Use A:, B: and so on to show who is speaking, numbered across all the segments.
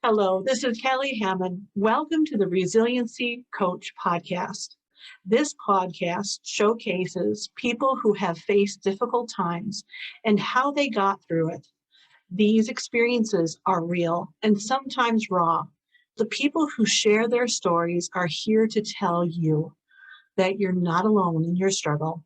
A: Hello, this is Kelly Hamon. Welcome to the Resiliency Coach podcast. This podcast showcases people who have faced difficult times and how they got through it. These experiences are real and sometimes raw. The people who share their stories are here to tell you that you're not alone in your struggle.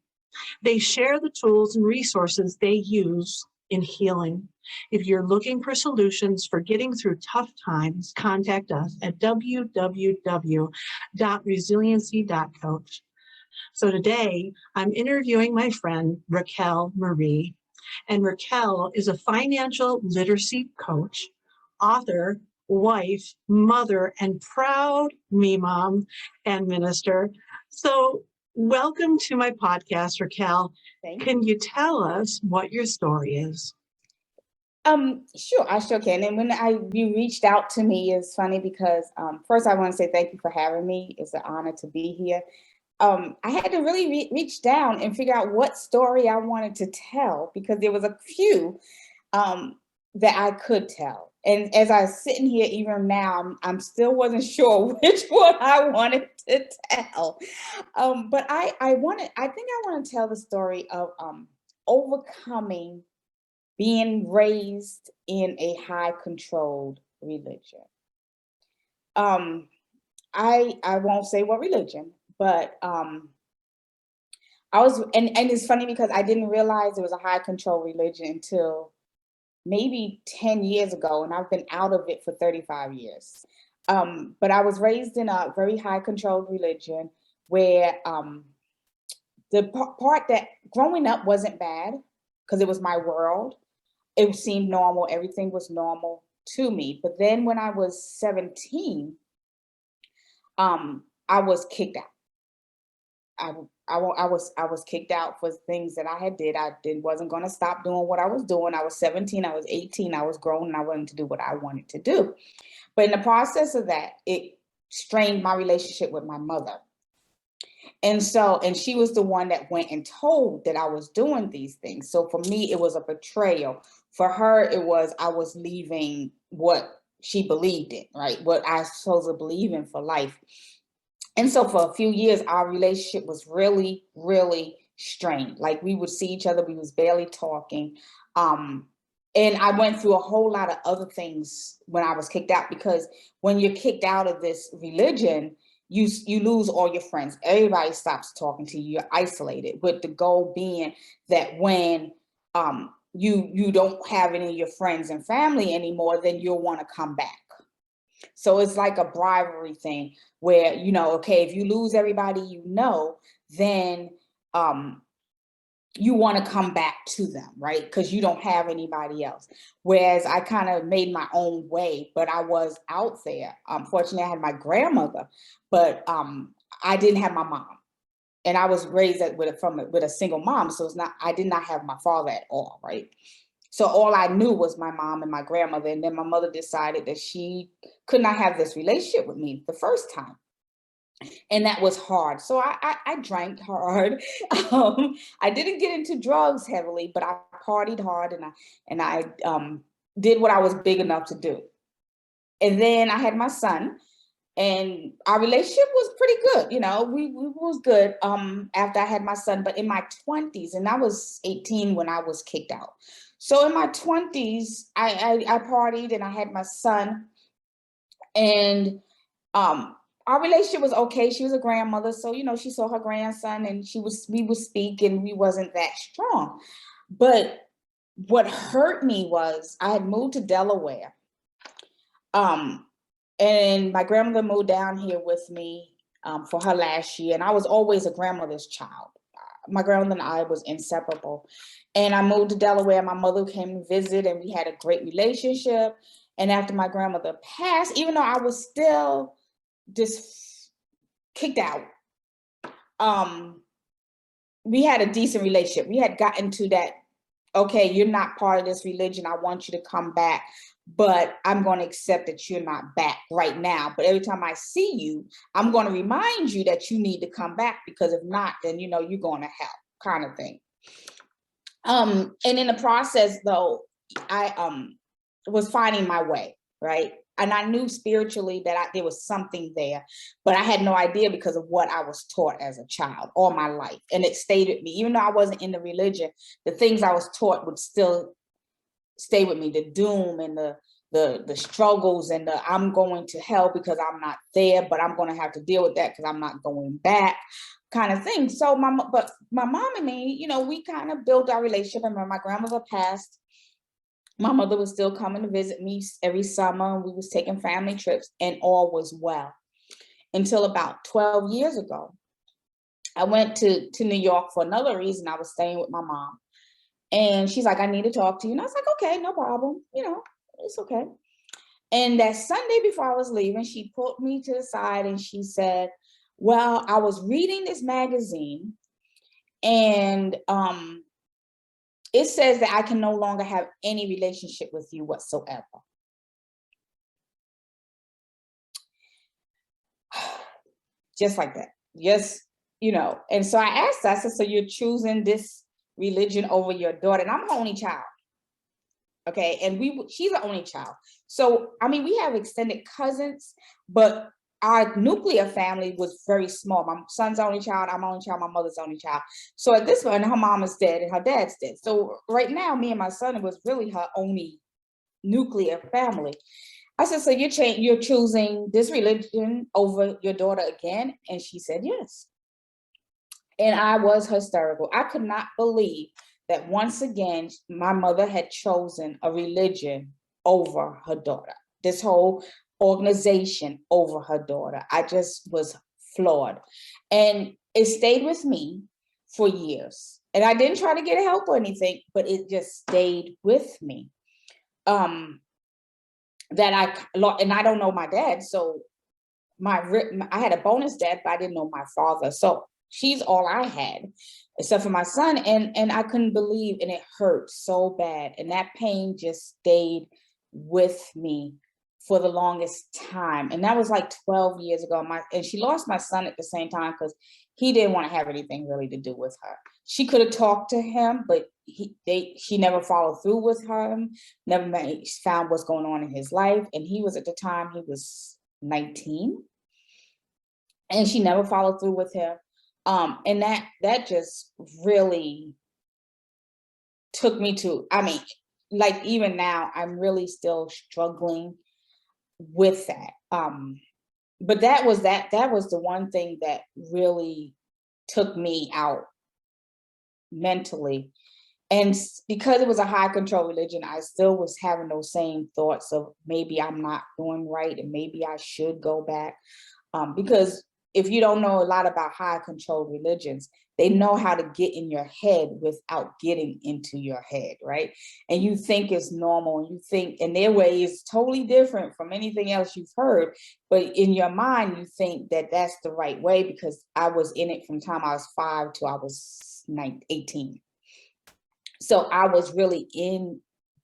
A: They share the tools and resources they use in healing. If you're looking for solutions for getting through tough times, contact us at www.resiliency.coach. So today, I'm interviewing my friend, Raquel Marie. And Raquel is a financial literacy coach, author, wife, mother, and proud me mom and minister. So welcome to my podcast, Raquel. Can you tell us what your story is?
B: Sure, I sure can. And when you reached out to me, it's funny because first I want to say thank you for having me. It's an honor to be here. I had to really reach down and figure out what story I wanted to tell because there was a few that I could tell. And as I was sitting here, even now, I'm still wasn't sure which one I wanted to tell. But I think I want to tell the story of overcoming being raised in a high controlled religion. I won't say what religion, but I was, and it's funny because I didn't realize it was a high control religion until maybe 10 years ago, and I've been out of it for 35 years. But I was raised in a very high controlled religion where the part that growing up wasn't bad because it was my world. It seemed normal. Everything was normal to me. But then when I was 17, I was kicked out. I was kicked out for things that I wasn't going to stop doing what I was doing. I was 17, I was 18, I was grown, and I wanted to do what I wanted to do. But in the process of that, it strained my relationship with my mother. And she was the one that went and told that I was doing these things. So for me, it was a betrayal. For her, it was I was leaving what she believed in, right? What I was supposed to believe in for life. And so for a few years, our relationship was really, really strained. Like we would see each other, we was barely talking. And I went through a whole lot of other things when I was kicked out, because when you're kicked out of this religion, you lose all your friends. Everybody stops talking to you. You're isolated, with the goal being that when you don't have any of your friends and family anymore, then you'll want to come back. So it's like a bribery thing where, okay, if you lose everybody, then you want to come back to them, right? Because you don't have anybody else. Whereas I kind of made my own way, but I was out there. Fortunately, I had my grandmother, but I didn't have my mom. And I was raised with a single mom. So I did not have my father at all, right? So all I knew was my mom and my grandmother. And then my mother decided that she could not have this relationship with me the first time. And that was hard. So I drank hard. I didn't get into drugs heavily, but I partied hard and I did what I was big enough to do. And then I had my son, and our relationship was pretty good. We was good after I had my son. But in my 20s, and I was 18 when I was kicked out. So in my 20s, I partied and I had my son, and our relationship was okay. She was a grandmother, so she saw her grandson, and we would speak, and we wasn't that strong. But what hurt me was I had moved to Delaware, and my grandmother moved down here with me for her last year, and I was always a grandmother's child. My grandmother and I was inseparable. And I moved to Delaware. My mother came to visit, and we had a great relationship. And after my grandmother passed, even though I was still just kicked out, we had a decent relationship. We had gotten to that, okay, you're not part of this religion. I want you to come back, but I'm going to accept that you're not back right now. But every time I see you, I'm going to remind you that you need to come back, because if not, then, you're going to hell, kind of thing. And in the process, though, I was finding my way, right? and I knew spiritually that there was something there, but I had no idea because of what I was taught as a child all my life. And it stayed with me. Even though I wasn't in the religion, the things I was taught would still stay with me. The doom and the struggles and the I'm going to hell because I'm not there, but I'm going to have to deal with that because I'm not going back kind of thing. So my mom and me, we kind of built our relationship. And when my grandmother passed, my mother was still coming to visit me every summer. We was taking family trips and all was well. Until about 12 years ago, I went to New York for another reason. I was staying with my mom. And she's like, I need to talk to you. And I was like, okay, no problem. It's okay. And that Sunday before I was leaving, she pulled me to the side and she said, well, I was reading this magazine and it says that I can no longer have any relationship with you whatsoever. Just like that. Yes, And so I asked her, I said, so you're choosing this religion over your daughter? And I'm her only child. Okay. And she's the only child. So, I mean, we have extended cousins, but our nuclear family was very small. My son's the only child, I'm the only child, my mother's the only child. So at this point, her mom is dead and her dad's dead. So right now, me and my son was really her only nuclear family. I said, so you're choosing this religion over your daughter again? And she said, yes. And I was hysterical. I could not believe that once again, my mother had chosen a religion over her daughter. This whole organization over her daughter. I just was floored. And it stayed with me for years. And I didn't try to get help or anything, but it just stayed with me. And I don't know my dad. So I had a bonus dad, but I didn't know my father. So she's all I had, except for my son. And I couldn't believe, and it hurt so bad. And that pain just stayed with me for the longest time. And that was like 12 years ago. And she lost my son at the same time because he didn't want to have anything really to do with her. She could have talked to him, but she never followed through with him, never found what's going on in his life. And he was 19. And she never followed through with him. And that just really took me to, like even now, I'm really still struggling with that. But that was the one thing that really took me out mentally. And because it was a high control religion, I still was having those same thoughts of maybe I'm not doing right and maybe I should go back. Because if you don't know a lot about high control religions, they know how to get in your head without getting into your head, right? And you think it's normal, and you think, and their way is totally different from anything else you've heard. But in your mind, you think that that's the right way because I was in it from the time I was 5 till I was 18. So I was really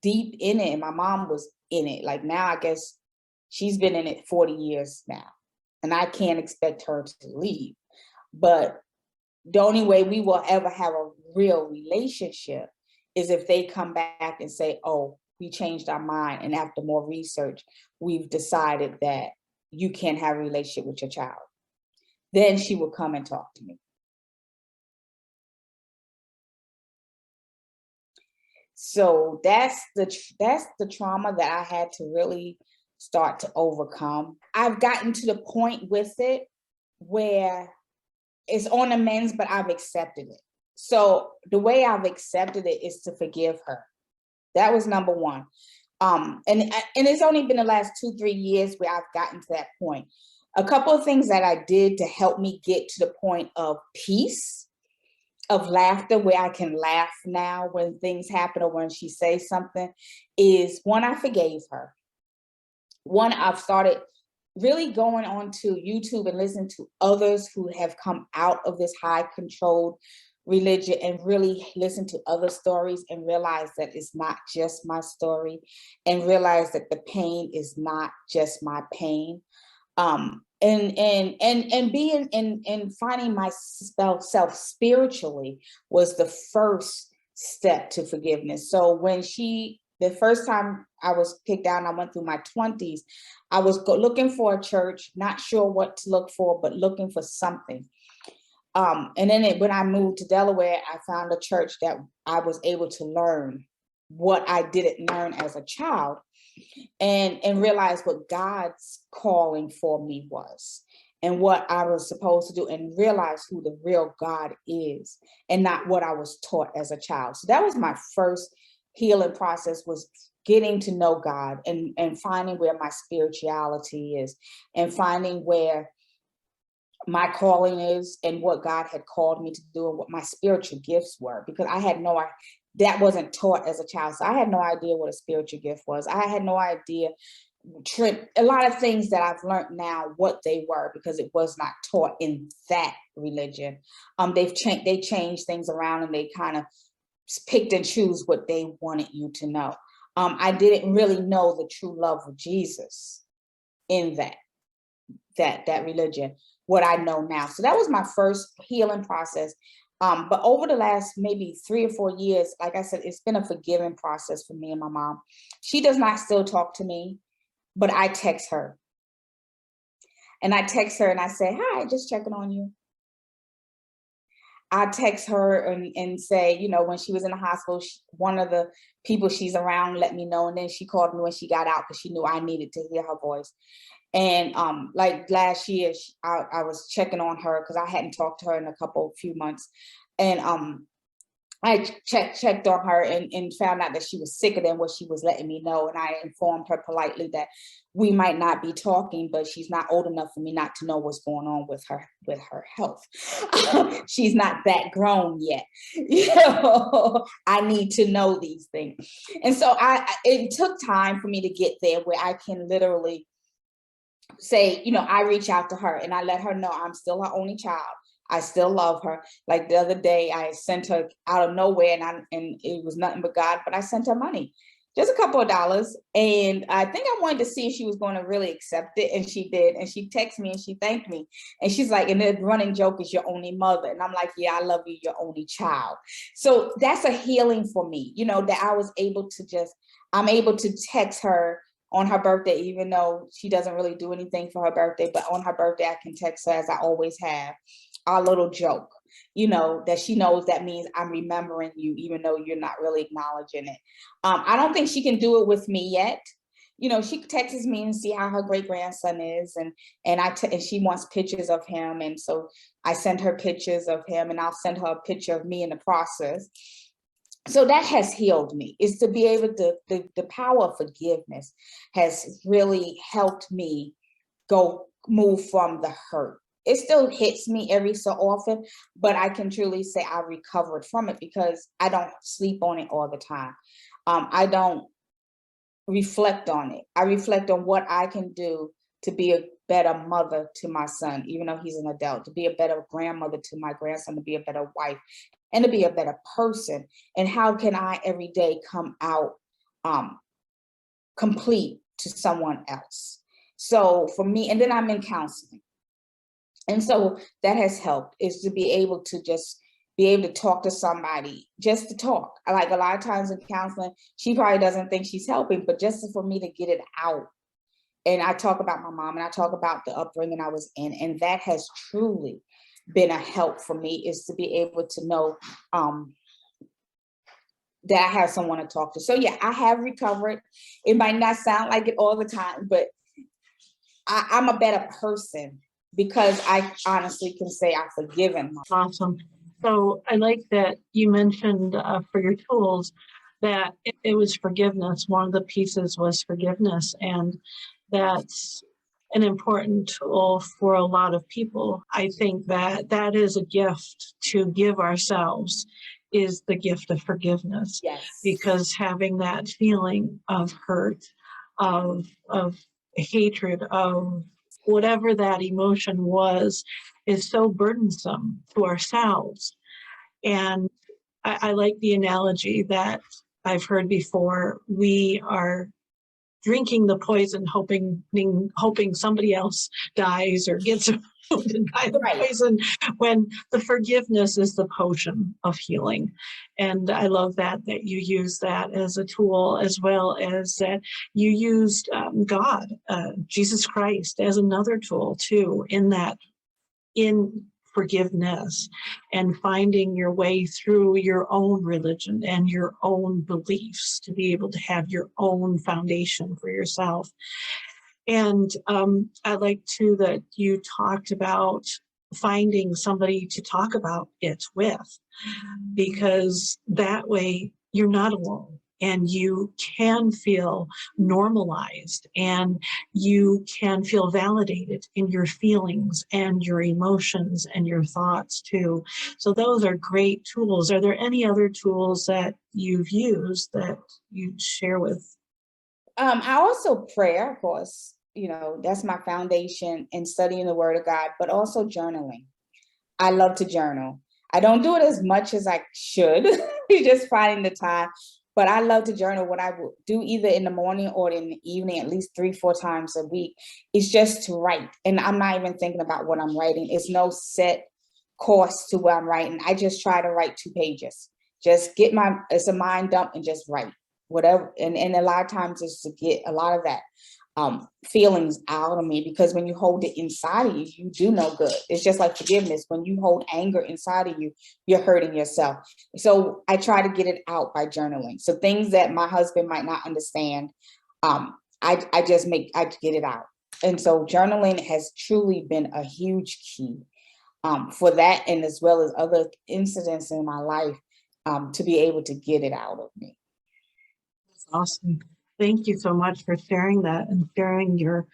B: deep in it, and my mom was in it. Like now, I guess she's been in it 40 years now, and I can't expect her to leave. But the only way we will ever have a real relationship is if they come back and say, oh, we changed our mind. And after more research, we've decided that you can't have a relationship with your child. Then she will come and talk to me. So that's the trauma that I had to really start to overcome. I've gotten to the point with it where it's on the mends, but I've accepted it. So the way I've accepted it is to forgive her. That was number one. And it's only been the last 2-3 years where I've gotten to that point. A couple of things that I did to help me get to the point of peace, of laughter, where I can laugh now when things happen or when she says something, is one, I forgave her. One, I've started really going on to YouTube and listening to others who have come out of this high controlled religion and really listen to other stories and realize that it's not just my story, and realize that the pain is not just my pain. And being and finding myself spiritually was the first step to forgiveness. So when the first time I was kicked out and I went through my 20s, I was looking for a church, not sure what to look for, but looking for something. And then when I moved to Delaware, I found a church that I was able to learn what I didn't learn as a child, and realize what God's calling for me was and what I was supposed to do, and realize who the real God is and not what I was taught as a child. So that was my first healing process, was getting to know God and finding where my spirituality is, and finding where my calling is and what God had called me to do and what my spiritual gifts were, because I had no idea. That wasn't taught as a child. So I had no idea what a spiritual gift was. I had no idea a lot of things that I've learned now, what they were, because it was not taught in that religion. They changed things around, and they kind of picked and choose what they wanted you to know. I didn't really know the true love of Jesus in that religion, what I know now. So that was my first healing process. But over the last maybe 3 or 4 years, like I said, it's been a forgiving process for me and my mom. She does not still talk to me, but I text her. And I text her and I say, hi, just checking on you. I text her and say, you know, when she was in the hospital, one of the people she's around let me know. And then she called me when she got out because she knew I needed to hear her voice. And like last year, I was checking on her because I hadn't talked to her in a few months. And I checked on her and found out that she was sicker than what she was letting me know. And I informed her politely that we might not be talking, but she's not old enough for me not to know what's going on with her health. She's not that grown yet. You know, I need to know these things. And so it took time for me to get there where I can literally say, you know, I reach out to her and I let her know I'm still her only child. I still love her. Like the other day, I sent her out of nowhere, and it was nothing but God, but I sent her money, just a couple of dollars. And I think I wanted to see if she was going to really accept it. And she did. And she texted me and she thanked me. And she's like, and the running joke is your only mother. And I'm like, yeah, I love you, your only child. So that's a healing for me, you know, that I was able to I'm able to text her on her birthday, even though she doesn't really do anything for her birthday, but on her birthday, I can text her, as I always have, our little joke, you know, that she knows that means I'm remembering you, even though you're not really acknowledging it. I don't think she can do it with me yet. You know, she texts me and see how her great grandson is, and she wants pictures of him, and so I send her pictures of him, and I'll send her a picture of me in the process. So that has healed me, is to be able to, the power of forgiveness has really helped me move from the hurt. It still hits me every so often, but I can truly say I recovered from it because I don't sleep on it all the time. I don't reflect on it. I reflect on what I can do to be a better mother to my son, even though he's an adult, to be a better grandmother to my grandson, to be a better wife, and to be a better person. And how can I every day come out complete to someone else? So for me, and then I'm in counseling. And so that has helped, is to be able to just be able to talk to somebody, just to talk. Like a lot of times in counseling, she probably doesn't think she's helping, but just for me to get it out. And I talk about my mom, and I talk about the upbringing I was in, and that has truly been a help for me, is to be able to know that I have someone to talk to. So yeah, I have recovered. It might not sound like it all the time, but I'm a better person because I honestly can say I've forgiven myself.
A: Awesome. So I like that you mentioned for your tools that it was forgiveness. One of the pieces was forgiveness, and that's an important tool for a lot of people. I think that is a gift to give ourselves, is the gift of forgiveness.
B: Yes.
A: Because having that feeling of hurt, of hatred, of whatever that emotion was, is so burdensome to ourselves. And I like the analogy that I've heard before. We are drinking the poison, hoping somebody else dies or gets wounded by the poison, when the forgiveness is the potion of healing. And I love that you use that as a tool, as well as that you used God, Jesus Christ, as another tool too, in forgiveness and finding your way through your own religion and your own beliefs to be able to have your own foundation for yourself. And I like too that you talked about finding somebody to talk about it with, because that way you're not alone. And you can feel normalized, and you can feel validated in your feelings and your emotions and your thoughts too. So those are great tools. Are there any other tools that you've used that you'd share with?
B: I also prayer, of course, that's my foundation in studying the Word of God, but also journaling. I love to journal. I don't do it as much as I should, just finding the time. But I love to journal. What I will do either in the morning or in the evening, at least 3-4 times a week, is just to write. And I'm not even thinking about what I'm writing. It's no set course to what I'm writing. I just try to write 2 pages. Just it's a mind dump and just write whatever. And a lot of times it's to get a lot of that feelings out of me, because when you hold it inside of you, you do no good. It's just like forgiveness. When you hold anger inside of you, you're hurting yourself. So I try to get it out by journaling. So things that my husband might not understand, I get it out. And so journaling has truly been a huge key for that, and as well as other incidents in my life, to be able to get it out of me.
A: That's awesome. Thank you so much for sharing that and sharing your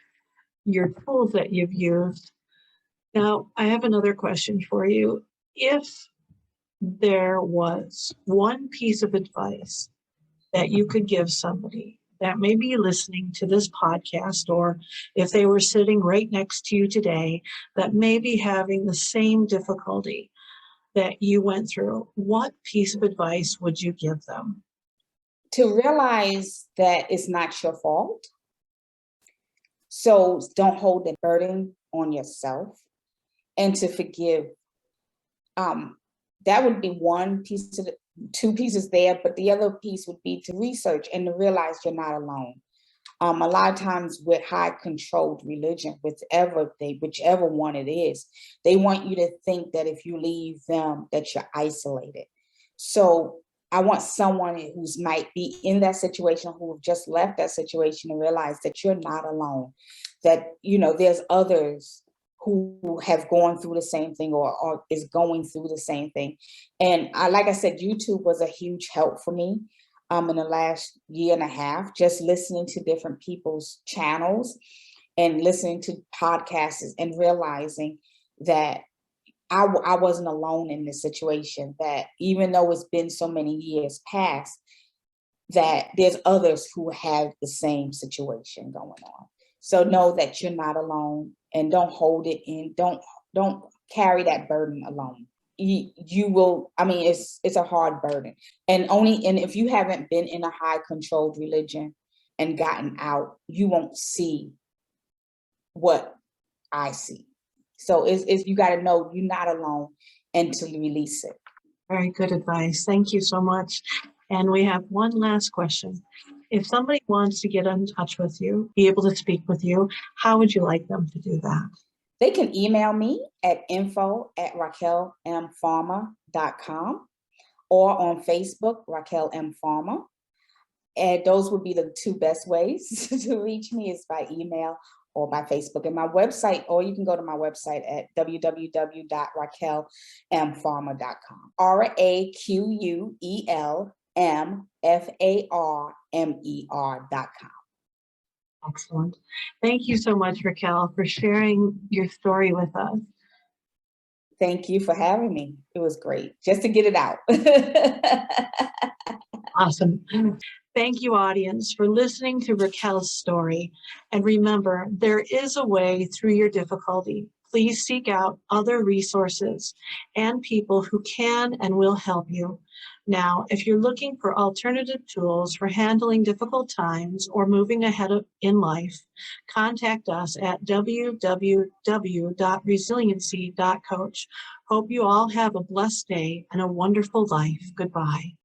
A: tools that you've used. Now, I have another question for you. If there was one piece of advice that you could give somebody that may be listening to this podcast, or if they were sitting right next to you today that may be having the same difficulty that you went through, what piece of advice would you give them?
B: To realize that it's not your fault. So don't hold the burden on yourself, and to forgive. That would be one piece of 2 pieces there, but the other piece would be to research and to realize you're not alone. A lot of times with high controlled religion, whichever one it is, they want you to think that if you leave them, that you're isolated. So I want someone who might be in that situation, who have just left that situation, to realize that you're not alone, that, there's others who have gone through the same thing, or is going through the same thing. And like I said, YouTube was a huge help for me in the last year and a half, just listening to different people's channels and listening to podcasts and realizing that I wasn't alone in this situation, that even though it's been so many years past, that there's others who have the same situation going on. So know that you're not alone, and don't hold it in. Don't carry that burden alone. You will, it's a hard burden. And if you haven't been in a high controlled religion and gotten out, you won't see what I see. So it's you got to know you're not alone, and to release it.
A: Very good advice. Thank you so much. And we have one last question. If somebody wants to get in touch with you, be able to speak with you, how would you like them to do that?
B: They can email me at info@raquelmfarmer.com, or on Facebook, Raquel M. Farmer. And those would be the 2 best ways to reach me, is by email or by Facebook. And my website, or you can go to my website at www.raquelmfarmer.com. RAQUELMFARMER.com.
A: Excellent. Thank you so much, Raquel, for sharing your story with us.
B: Thank you for having me. It was great just to get it out.
A: Awesome. Thank you, audience, for listening to Raquel's story. And remember, there is a way through your difficulty. Please seek out other resources and people who can and will help you. Now, if you're looking for alternative tools for handling difficult times or moving ahead in life, contact us at www.resiliency.coach. Hope you all have a blessed day and a wonderful life. Goodbye.